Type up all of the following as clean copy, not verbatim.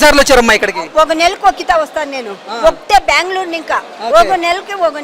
ఎన్నిసార్లు వచ్చారమ్మా ఇక్కడికి? ఒక నెలకు ఒక్కిత వస్తాను నేను. ఒకటే బెంగళూరు ఇంకా ఒక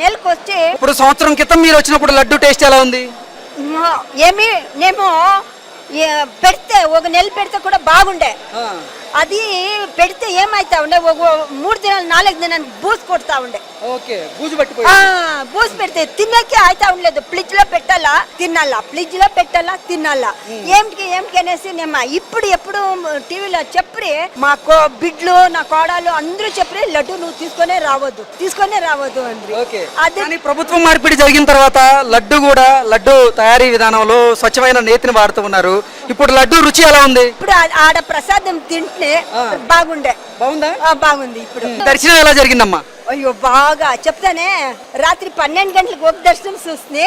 నెలకు వచ్చి. ఇప్పుడు సంవత్సరం క్రితం మీరు వచ్చినప్పుడు లడ్డు టేస్ట్ ఎలా ఉంది? ఏమి నేను పెడితే ఒక నెల పెడితే కూడా బాగుండే. అది పెడితే ఏమైతా ఉండే, ఒక 3 దినాలు 4 దినాలు బూజు కొడతా ఉండే. బూజు పెడితే తిన్నకే అయితా ఉండలేదు. ఫ్రిడ్జ్ లో పెట్టాలా తినాలా ఏమిటి అనేసి నేను ఇప్పుడు ఎప్పుడు టీవీలో చెప్పి మా బిడ్లు నా కోడలు అందరూ చెప్పి లడ్డు నువ్వు తీసుకొనే రావద్దు అండి. అది ప్రభుత్వం మార్పిడి జరిగిన తర్వాత లడ్డు తయారీ విధానంలో స్వచ్ఛమైన నేతిని వాడుతూ ఉన్నారు. ఇప్పుడు లడ్డు రుచి ఎలా ఉంది? ఇప్పుడు ఆడ ప్రసాదం తింటే బాగుంది. ఇప్పుడు దర్శనం ఎలా జరిగిందమ్మా? అయ్యో బాగా చెప్తానే. రాత్రి 12 గంటలకు ఒక దర్శనం చూస్తుంది,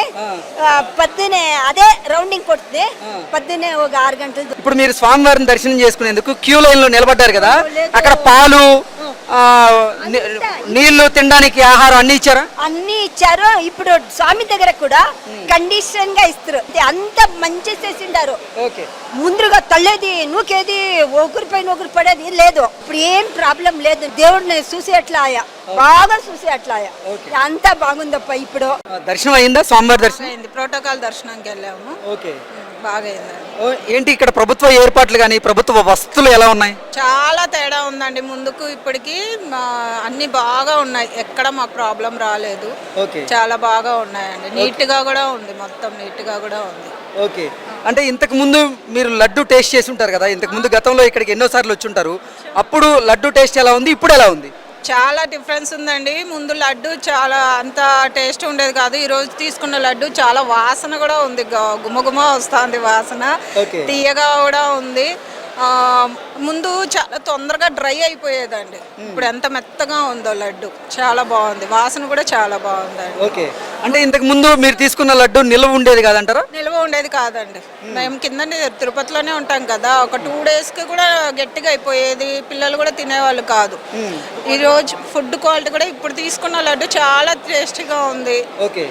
పొద్దునే అదే రౌండింగ్ కొడుతుంది, పొద్దునే ఒక 6 గంటలు. ఇప్పుడు మీరు స్వామివారిని దర్శనం చేసుకునేందుకు క్యూ లైన్ లో నిలబడ్డారు కదా, అక్కడ పాలు నీళ్లు తినడానికి ఆహారం అన్ని ఇచ్చారు. ఇప్పుడు స్వామి దగ్గర కూడా కండిషన్ గా ఇస్తారు. అంత మంచి చేసిండారు. ముందుగా తల్లేది నూకేది ఒకరిపైన ఒకరు పడేది లేదు. ఇప్పుడు ఏం ప్రాబ్లం లేదు. దేవుడిని చూసి అట్లా బాగా చూసి అట్లా అంతా బాగుందప్ప. ఇప్పుడు దర్శనం అయిందా? స్వామివారి దర్శనం అయింది. ప్రోటోకాల్ దర్శనంకి వెళ్ళాము. బాగా అయింది. ఏంటి ఇక్కడ ప్రభుత్వ ఏర్పాట్లు కానీ ప్రభుత్వ వసతులు ఎలా ఉన్నాయి? చాలా తేడా ఉందండి. ముందుకు ఇప్పటికి అన్ని బాగా ఉన్నాయి. ఎక్కడ మాకు ప్రాబ్లం రాలేదు. చాలా బాగా ఉన్నాయండి. నీట్ గా కూడా ఉంది. మొత్తం నీట్ గా కూడా ఉంది. ఓకే. అంటే ఇంతకు ముందు మీరు లడ్డు టేస్ట్ చేసి ఉంటారు కదా, ఇంతకు ముందు గతంలో ఇక్కడికి ఎన్నోసార్లు వచ్చి ఉంటారు. అప్పుడు లడ్డు టేస్ట్ ఎలా ఉంది, ఇప్పుడు ఎలా ఉంది? చాలా డిఫరెన్స్ ఉందండి. ముందు లడ్డు చాలా అంత టేస్ట్ ఉండేది కాదు. ఈ రోజు తీసుకున్న లడ్డు చాలా వాసన కూడా ఉంది. గుమగుమ వస్తుంది వాసన, తీయగా కూడా ఉంది. ముందు చాలా తొందరగా డ్రై అయిపోయేదండి. ఇప్పుడు ఎంత మెత్తగా ఉందో లడ్డు, చాలా బాగుంది. వాసన కూడా చాలా బాగుందండి. ఓకే. అంటే ఇంతకు ముందు మీరు తీసుకున్న లడ్డు నిల్వ ఉండేది కాదంటారా? నిల్వ ఉండేది కాదండి. మేము కింద తిరుపతిలోనే ఉంటాం కదా, ఒక 2 days కి కూడా గట్టిగా అయిపోయేది. పిల్లలు కూడా తినేవాళ్ళు కాదు. ఈ రోజు ఫుడ్ క్వాలిటీ కూడా ఇప్పుడు తీసుకున్న లడ్డు చాలా టేస్టీగా ఉంది,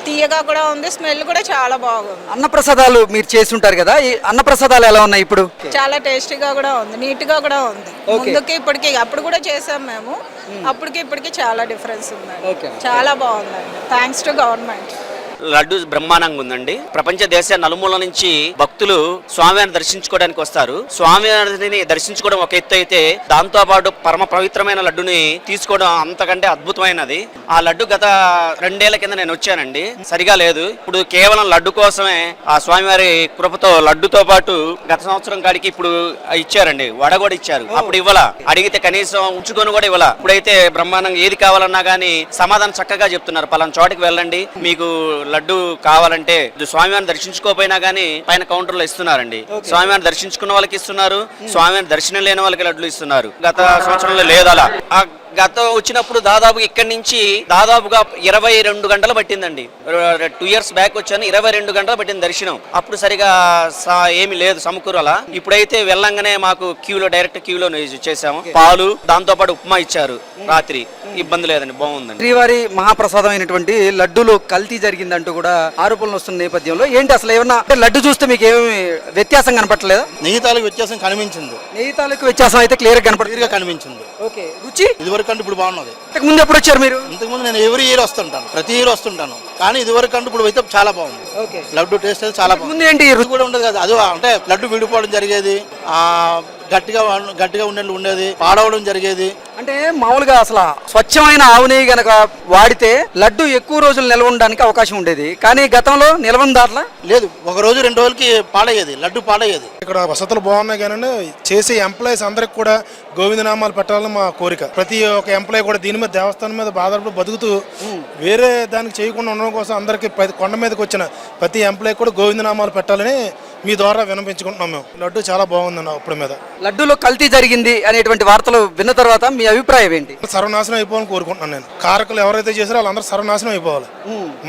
తీయగా కూడా ఉంది, స్మెల్ కూడా చాలా బాగుంది. అన్నప్రసాదాలు మీరు చేసి ఉంటారు కదా, ఈ అన్నప్రసాదాలు ఎలా ఉన్నాయి ఇప్పుడు? చాలా టేస్టీగా కూడా ఉంది, నీట్ గా కూడా ఉంది. ముందుకి ఇప్పటికి, అప్పుడు కూడా చేసాం మేము, అప్పటికి ఇప్పటికి చాలా డిఫరెన్స్ ఉందండి. చాలా బాగుందండి. Thanks to government. లడ్డు బ్రహ్మాండంగా ఉందండి. ప్రపంచ దేశ నలుమూల నుంచి భక్తులు స్వామివారిని దర్శించుకోవడానికి వస్తారు. స్వామివారిని దర్శించుకోవడం ఒక ఎత్తు అయితే, దాంతో పాటు పరమ పవిత్రమైన లడ్డుని తీసుకోవడం అంతకంటే అద్భుతమైనది. ఆ లడ్డు గత 2 ఏళ్ల కింద నేను వచ్చానండి, సరిగా లేదు. ఇప్పుడు కేవలం లడ్డు కోసమే ఆ స్వామివారి కృపతో లడ్డుతో పాటు గత సంవత్సరం కాడికి ఇప్పుడు ఇచ్చారండి, వడ కూడా ఇచ్చారు. అప్పుడు ఇవ్వాల, అడిగితే కనీసం ఉంచుకొని కూడా ఇవ్వాల. ఇప్పుడైతే బ్రహ్మాండంగా ఏది కావాలన్నా గానీ సమాధానం చక్కగా చెప్తున్నారు. పలానా చోటికి వెళ్ళండి, మీకు లడ్డు కావాలంటే స్వామివారిని దర్శించుకోపోయినా గానీ పైన కౌంటర్ లో ఇస్తున్నారండి. స్వామివారిని దర్శించుకున్న వాళ్ళకి ఇస్తున్నారు, స్వామివారిని దర్శనం లేని వాళ్ళకి లడ్లు ఇస్తున్నారు. గత సంవత్సరంలో లేదు అలా. గత వచ్చినప్పుడు దాదాపు ఇక్కడి నుంచి దాదాపుగా 22 గంటలు పట్టిందండి. 2 years బ్యాక్ వచ్చాను, 22 గంటలు పట్టింది దర్శనం. అప్పుడు సరిగా ఏమి లేదు సమకూరలా. ఇప్పుడైతే వెళ్ళంగానే మాకు డైరెక్ట్ క్యూలో చేసాము. పాలు దాంతో పాటు ఉప్మా ఇచ్చారు రాత్రి. ఇబ్బంది లేదండి, బాగుందండి. శ్రీవారి మహాప్రసాదం అయినటువంటి లడ్డూలో కల్తీ జరిగిందంటూ కూడా ఆరోపణలు వస్తున్న నేపథ్యంలో ఏంటి అసలు ఏమన్నా లడ్డు చూస్తే మీకు ఏమి వ్యత్యాసం కనపడలేదా? నెయ్యి తాలూకు వ్యత్యాసం కనిపించింది. నెయ్యి తాలూకు వ్యత్యాసం అయితే క్లియర్ కనిపించింది. ఓకే. రుచి ఇదివరకంటే ఇప్పుడు బాగున్నది. ఇంతకు ముందు ఎప్పుడు వచ్చారు మీరు? ఇంతకు ముందు నేను ఎవ్రీ ఇయర్ వస్తుంటాను, ప్రతి ఇయర్ వస్తుంటాను. కానీ ఇదివరకంటే ఇప్పుడు అయితే చాలా బాగుంది. లడ్డు టేస్ట్ అయితే చాలా బాగుంది. ఏంటి రుచి కూడా ఉండదు కదా, అది అంటే లడ్డు విడిపోవడం జరిగేది, గట్టిగా ఉండేది, పాడవడం జరిగేది. అంటే మామూలుగా అసలు స్వచ్ఛమైన ఆవు నెయ్యి గనక వాడితే లడ్డు ఎక్కువ రోజులు నిల్వ ఉండడానికి అవకాశం ఉండేది. కానీ గతంలో నిల్వ దాంట్లో లేదు, 1 రోజు 2 రోజులకి పాడయ్యేది, లడ్డు పాడయ్యేది. ఇక్కడ వసతులు బాగున్నాయి కానీ చేసే ఎంప్లాయీస్ అందరికి కూడా గోవిందనామాలు పెట్టాలని మా కోరిక. ప్రతి ఒక్క ఎంప్లాయీ కూడా దీని మీద, దేవస్థానం మీద ఆధారపడి బతుకుతూ వేరే దానికి చేయకుండా ఉండడం కోసం అందరికి కొండ మీదకి వచ్చిన ప్రతి ఎంప్లాయీ కూడా గోవిందనామాలు పెట్టాలని మీ ద్వారా వినిపించుకుంటున్నాం. మేము లడ్డు చాలా బాగుందన్న. అప్పుడు మీద లడ్డూలో కల్తీ జరిగింది అనేటువంటి వార్తలు విన్న తర్వాత మీ అభిప్రాయం ఏంటి? సర్వనాశనం అయిపోవాలని కోరుకుంటున్నాను నేను. కారకులు ఎవరైతే చేశారో వాళ్ళందరూ సర్వనాశనం అయిపోవాలి.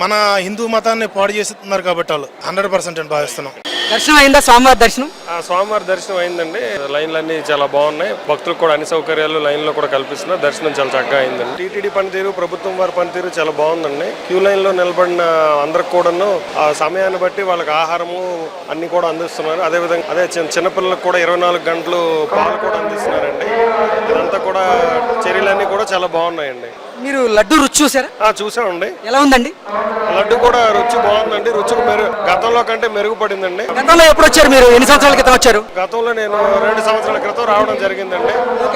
మన హిందూ మతాన్ని పాడు చేస్తున్నారు కాబట్టి వాళ్ళు 100% అని భావిస్తున్నాం. దర్శనం అయిందా? స్వామివారి దర్శనం? స్వామివారి దర్శనం అయిందండి. లైన్లు అన్ని చాలా బాగున్నాయి. భక్తులకు కూడా అన్ని సౌకర్యాలు లైన్ లో కూడా కల్పిస్తున్నారు. దర్శనం చాలా చక్కగా అయిందండి. టీటీడీ పనితీరు, ప్రభుత్వం వారి పనితీరు చాలా బాగుందండి. క్యూ లైన్ లో నిలబడిన అందరికి కూడాను ఆ సమయాన్ని బట్టి వాళ్ళకి ఆహారము అన్ని కూడా అందిస్తున్నారు. అదే విధంగా చిన్నపిల్లలకు కూడా 24 గంటలు పాలు కూడా అందిస్తున్నారండి. ఇదంతా కూడా చర్యలన్నీ కూడా చాలా బాగున్నాయండి. మీరు లడ్డు రుచి చూసారా? చూసామండి. ఎలా ఉందండి? లడ్డు కూడా రుచి బాగుందండి. రుచి గతంలో కంటే మెరుగుపడిందండి. గతంలో ఎప్పుడు వచ్చారు మీరు? ఎన్ని సంవత్సరాల క్రితం వచ్చారు? గతంలో నేను 2 సంవత్సరాల క్రితం రావడం జరిగిందండి.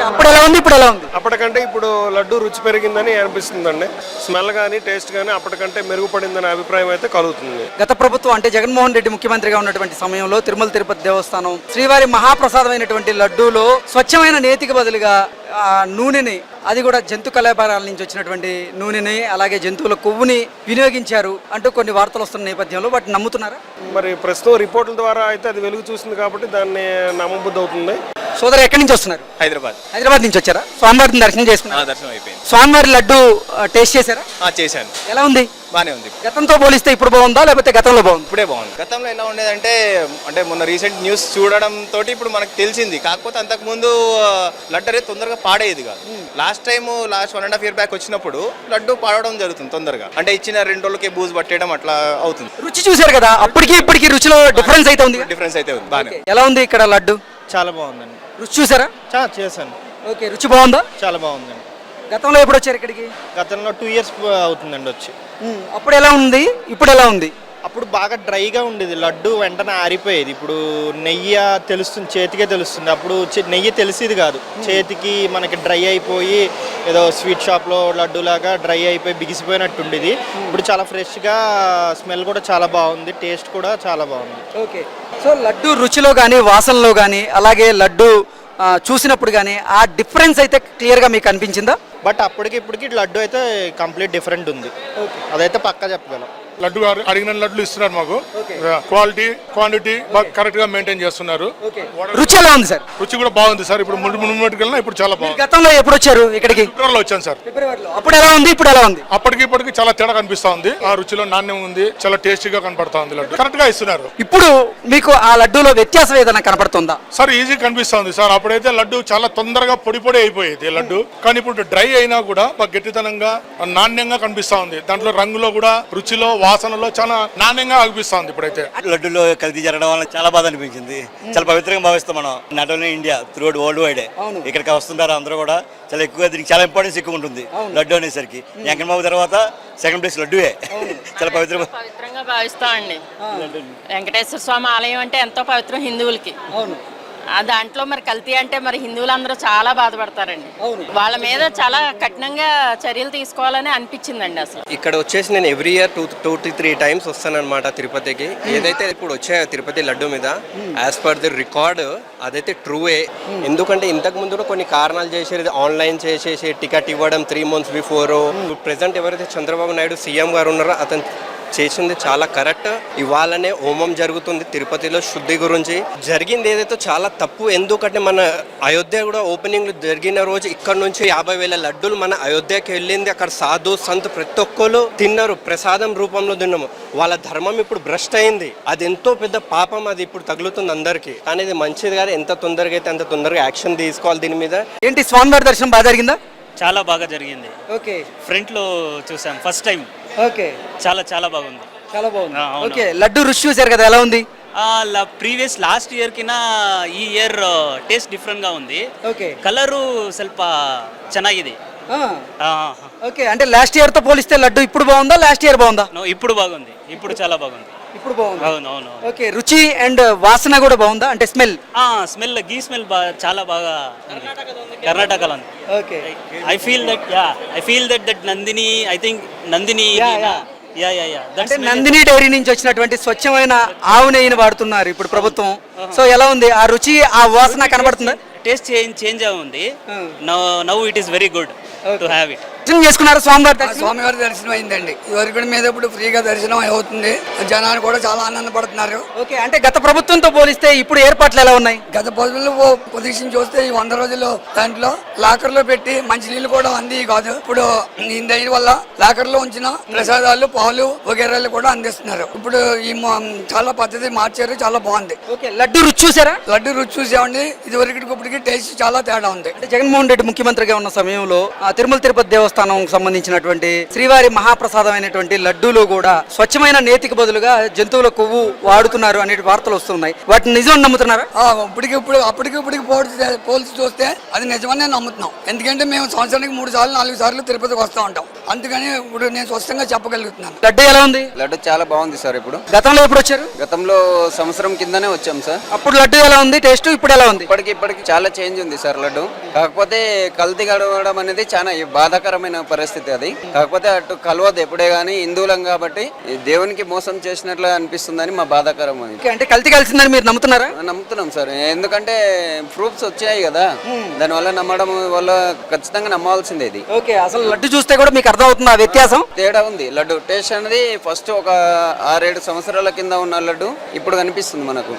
అప్పుడు ఎలా ఉంది, ఇప్పుడు ఎలా ఉంది? అప్పటికంటే ఇప్పుడు లడ్డు రుచి పెరిగిందని అనిపిస్తుందండి. స్మెల్ కానీ టేస్ట్ కానీ అప్పటికంటే మెరుగుపడిందనే అభిప్రాయం అయితే కలుగుతుంది. గత ప్రభుత్వం అంటే జగన్మోహన్ రెడ్డి ముఖ్యమంత్రిగా ఉన్నటువంటి సమయంలో తిరుమల తిరుపతి దేవస్థానం శ్రీవారి మహాప్రసాదమైనటువంటి లడ్డూలో స్వచ్ఛమైన నేతికి బదులుగా నూనెని, అది కూడా జంతు కళాపారాల నుంచి వచ్చినటువంటి నూనెని, అలాగే జంతువుల కొవ్వుని వినియోగించారు అంటూ కొన్ని వార్తలు వస్తున్న నేపథ్యంలో వాటిని నమ్ముతున్నారా? మరి ప్రస్తుతం రిపోర్టుల ద్వారా అయితే అది వెలుగు చూసింది కాబట్టి దాన్ని నమ్మబుద్ధి అవుతుంది. సోదరు ఎక్కడి నుంచి వస్తున్నారు? హైదరాబాద్ నుంచి వచ్చారా? స్వామివారిని దర్శనం చేసుకున్నారు? దర్శనం అయిపోయింది. స్వామివారి లడ్డు టేస్ట్ చేశారా? చేశాను. ఎలా ఉంది? బానే ఉంది. గతంతో పోలిస్తే ఇప్పుడు బాగుందా లేకపోతే గతంలో బాగుంది? ఇప్పుడే బాగుంది. గతంలో ఎలా ఉండేదంటే మొన్న రీసెంట్ న్యూస్ చూడడం తోటి ఇప్పుడు మనకు తెలిసింది. కాకపోతే అంతకుముందు లడ్డు అనేది తొందరగా పాడేది కాదు. లాస్ట్ 1.5 year బ్యాక్ వచ్చినప్పుడు లడ్డు పాడడం జరుగుతుంది తొందరగా. అంటే ఇచ్చిన 2 రోజులకే బూజు పట్టేయడం అట్లా అవుతుంది. రుచి చూశారు కదా, అప్పటికి ఇప్పటికి రుచిలో డిఫరెన్స్ అయితే ఉంది. డిఫరెన్స్ అయితే ఉంది. బానే. ఎలా ఉంది ఇక్కడ లడ్డు? చాలా బాగుందండి. రుచి చూసారా? చేశాను. ఓకే, రుచి బాగుందా? చాలా బాగుందండి. గతంలో ఎప్పుడు వచ్చారు ఇక్కడికి? గతంలో 2 years అవుతుందండి వచ్చి. అప్పుడు ఎలా ఉంది, ఇప్పుడు ఎలా ఉంది? అప్పుడు బాగా డ్రైగా ఉండేది లడ్డు, వెంటనే ఆరిపోయేది. ఇప్పుడు నెయ్యి తెలుస్తుంది, చేతికే తెలుస్తుంది. అప్పుడు నెయ్యి తెలిసేది కాదు, చేతికి మనకి డ్రై అయిపోయి ఏదో స్వీట్ షాప్లో లడ్డు లాగా డ్రై అయిపోయి బిగిసిపోయినట్టు ఉండేది. ఇప్పుడు చాలా ఫ్రెష్గా, స్మెల్ కూడా చాలా బాగుంది, టేస్ట్ కూడా చాలా బాగుంది. ఓకే, సో లడ్డు రుచిలో కానీ వాసనలో కానీ అలాగే లడ్డు చూసినప్పుడు కానీ ఆ డిఫరెన్స్ అయితే క్లియర్గా మీకు అనిపించిందా? బట్ అప్పటికి ఇప్పటికి లడ్డు అయితే కంప్లీట్ డిఫరెంట్ ఉంది, అదైతే పక్కా చెప్పగలం. లడ్డు అడిగిన లడ్లు ఇస్తున్నారు మాకు. క్వాలిటీ క్వాంటిటీ కరెక్ట్ గా మెయింటైన్ చేస్తున్నారు. రుచి ఎలా ఉంది సార్? రుచి కూడా బాగుంది సార్. ఇప్పుడు ముందు ఇప్పుడు చాలా బాగుంది. గతంలో ఎప్పుడు వచ్చారు ఇక్కడికి? ఫిబ్రవరిలో వచ్చాను సార్. అప్పుడు ఎలా ఉంది, ఇప్పుడు ఎలా ఉంది? అప్పటికి ఇప్పటికి చాలా తేడా కనిపిస్తా ఉంది. ఆ రుచిలో నాణ్యం ఉంది, చాలా టేస్టీగా కనపడతా ఉంది. లడ్డు కరెక్ట్ గా ఇస్తున్నారు. ఇప్పుడు మీకు ఆ లడ్డూలో వ్యత్యాసం ఏదైనా కనపడుతుందా? సార్ ఈజీ కనిపిస్తా ఉంది సార్. అప్పుడైతే లడ్డు చాలా తొందరగా పొడి అయిపోయేది లడ్డు, కానీ ఇప్పుడు డ్రై అయినా కూడా గట్టితనంగా నాణ్యంగా కనిపిస్తా ఉంది. దాంట్లో రంగులో కూడా, రుచిలో, వాసనలో చాలా నాణ్యంగా అనిపిస్తా ఉంది. ఇప్పుడైతే లడ్డులో కల్తీ జరగడం వల్ల చాలా బాధ అనిపించింది. చాలా పవిత్రంగా భావిస్తాం మనం, not only India, throughout world wide. ఇక్కడికి వస్తుంటారు అందరూ కూడా, చాలా ఎక్కువగా దీనికి చాలా ఇంపార్టెన్స్ ఎక్కువ ఉంటుంది లడ్డు అనేసరికి. వెంకటబాబు తర్వాత సెకండ్ ప్లేస్ లడ్డువే. చాలా పవిత్రంగా భావిస్తామండి. వెంకటేశ్వర స్వామి ఆలయం అంటే ఎంతో పవిత్రం హిందువులకి. దాంట్లో మరి కల్తీ అంటే మరి హిందువులందరూ చాలా బాధపడతారండి. వాళ్ళ మీద చాలా కఠినంగా చర్యలు తీసుకోవాలని అనిపించిందండి. అసలు ఇక్కడ వచ్చేసి నేను ఎవ్రీ ఇయర్ 2 to 3 times వస్తానన్నమాట తిరుపతికి. ఏదైతే ఇప్పుడు వచ్చాయో తిరుపతి లడ్డు మీద యాజ్ పర్ ది రికార్డ్ అదైతే ట్రూవే. ఎందుకంటే ఇంతకు ముందు కూడా కొన్ని కారణాలు చేసేది, ఆన్లైన్ చేసేసి టికెట్ ఇవ్వడం 3 months బిఫోర్. ప్రెసెంట్ ఎవరైతే చంద్రబాబు నాయుడు సీఎం గారు ఉన్నారో అతను చేసింది చాలా కరెక్ట్. ఇవాళనే హోమం జరుగుతుంది తిరుపతిలో శుద్ధి గురించి. జరిగింది ఏదైతే చాలా తప్పు. ఎందుకంటే మన అయోధ్య కూడా ఓపెనింగ్ జరిగిన రోజు ఇక్కడ నుంచి 50,000 లడ్డూలు మన అయోధ్యకి వెళ్ళింది. అక్కడ సాధు సంత్ ప్రతి ఒక్కరు తిన్నారు, ప్రసాదం రూపంలో తిన్నాము. వాళ్ళ ధర్మం ఇప్పుడు భ్రష్ట్ అయింది. అది ఎంతో పెద్ద పాపం, అది ఇప్పుడు తగులుతుంది అందరికి. కానీ ఇది మంచిది కాదు. ఎంత తొందరగా అయితే అంత తొందరగా యాక్షన్ తీసుకోవాలి దీని మీద. ఏంటి స్వామివారి దర్శనం బాగా జరిగిందా? చాలా బాగా జరిగింది. ఓకే, ఫ్రంట్ లో చూసాం ఫస్ట్ టైం. ఓకే, చాలా బాగుంది. చాలా బాగుంది. ఓకే, లడ్డు రుచి చూసారు కదా, ఎలా ఉంది? ప్రీవియస్ లాస్ట్ ఇయర్ కిన్నా ಈ ಇಯರ್ ಟೇಸ್ಟ್ ಡಿಫರೆಂಟ್ గా ఉంది. ఓకే, కలరు ಸ್ವಲ್ಪ ಚೆನ್ನಾಗಿದೆ. ఓకే, అంటే లాస్ట్ ఇయర్ తో పోలిస్తే లడ్డు ఇప్పుడు బాగుందా, లాస్ట్ ఇయర్ బాగుందా? ఇప్పుడు బాగుంది, ఇప్పుడు చాలా బాగుంది. ఇప్పుడు బాగుంది. అవును. ఓకే, రుచి అండ్ వాసన కూడా బాగుందా, అంటే స్మెల్? స్మెల్, గీ స్మెల్ చాలా బాగా కర్ణాటకలో ఉంది. Okay, I feel that Nandini, I think Nandini. అంటే నందిని డైరీ నుంచి వచ్చినటువంటి స్వచ్ఛమైన ఆవు నెయ్యిని వాడుతున్నారు ఇప్పుడు ప్రభుత్వం. సో ఎలా ఉంది ఆ రుచి, ఆ వాసన కనబడుతుందా? టేస్ట్ చేంజ్ ఉంది. Now it is very good to have it. చేసుకున్నారు స్వామివారి స్వామివారి దర్శనం అయిందండి. ఇవరకు మీద ఇప్పుడు ఫ్రీగా దర్శనం అవుతుంది. జనాలు కూడా చాలా ఆనందపడుతున్నారు. ఓకే, అంటే గత ప్రభుత్వంతో పోలిస్తే ఇప్పుడు ఏర్పాట్లు ఎలా ఉన్నాయి? గత ప్రభుత్వంలో పొజిషన్ చూస్తే ఈ 100 రోజులు దాంట్లో లాకర్ లో పెట్టి మంచినీళ్ళు కూడా అంది కాదు. ఇప్పుడు దీని వల్ల లాకర్ లో ఉంచిన ప్రసాదాలు, పాలు వగేరాలు కూడా అందిస్తున్నారు. ఇప్పుడు ఈ చాలా పద్ధతి మార్చారు, చాలా బాగుంది. ఓకే, లడ్డు రుచి చూసారా? లడ్డు రుచి చూసామండి. ఇది వరకు ఇప్పటికి టేస్ట్ చాలా తేడా ఉంది. అంటే జగన్మోహన్ రెడ్డి ముఖ్యమంత్రిగా ఉన్న సమయంలో తిరుమల తిరుపతి దేవస్థానం దేవస్థానం సంబంధించినటువంటి శ్రీవారి మహాప్రసాదమైనటువంటి లడ్డూలో కూడా స్వచ్ఛమైన నేతికి బదులుగా జంతువుల కొవ్వు వాడుతున్నారు అనే వార్తలు వస్తున్నాయి. వాటిని నిజం నమ్ముతున్నారా? అప్పటికిప్పటికి పోల్చి చూస్తే అది నిజమని నమ్ముతున్నాం. ఎందుకంటే మేము సంవత్సరానికి 3 సార్లు 4 సార్లు తిరుపతికి వస్తూ ఉంటాం. అందుకని ఇప్పుడు నేను స్పష్టంగా చెప్పగలుగుతున్నాను. లడ్డు ఎలా ఉంది? లడ్డు చాలా బాగుంది సార్. ఇప్పుడు గతంలో ఎప్పుడు వచ్చారు? గతంలో సంవత్సరం కిందనే వచ్చాం సార్. అప్పుడు లడ్డు ఎలా ఉంది టేస్ట్, ఇప్పుడు ఎలా ఉంది? ఇప్పటికి చాలా చేంజ్ ఉంది సార్ లడ్డు. కాకపోతే కల్తీ గడవడం అనేది చాలా బాధాకరమైన పరిస్థితి అది. కాకపోతే అటు కలవదు ఎప్పుడే గానీ, హిందువులం కాబట్టి దేవునికి మోసం చేసినట్లు అనిపిస్తుందని మా బాధాకరం అది. అంటే కల్తీ కలిసిందని మీరు నమ్ముతున్నారా? నమ్ముతున్నాం సార్. ఎందుకంటే ప్రూఫ్స్ వచ్చాయి కదా, దానివల్ల నమ్మడం వల్ల ఖచ్చితంగా నమ్మాల్సిందే ఇది. ఓకే, అసలు లడ్డు చూస్తే కూడా మీకు అర్థం అవుతుంది ఆ వ్యత్యాసం? తేడా ఉంది. లడ్డు టేస్ట్ అనేది ఫస్ట్ ఒక 6-7 సంవత్సరాల కింద ఉన్న లడ్డు ఇప్పుడు కనిపిస్తుంది మనకు.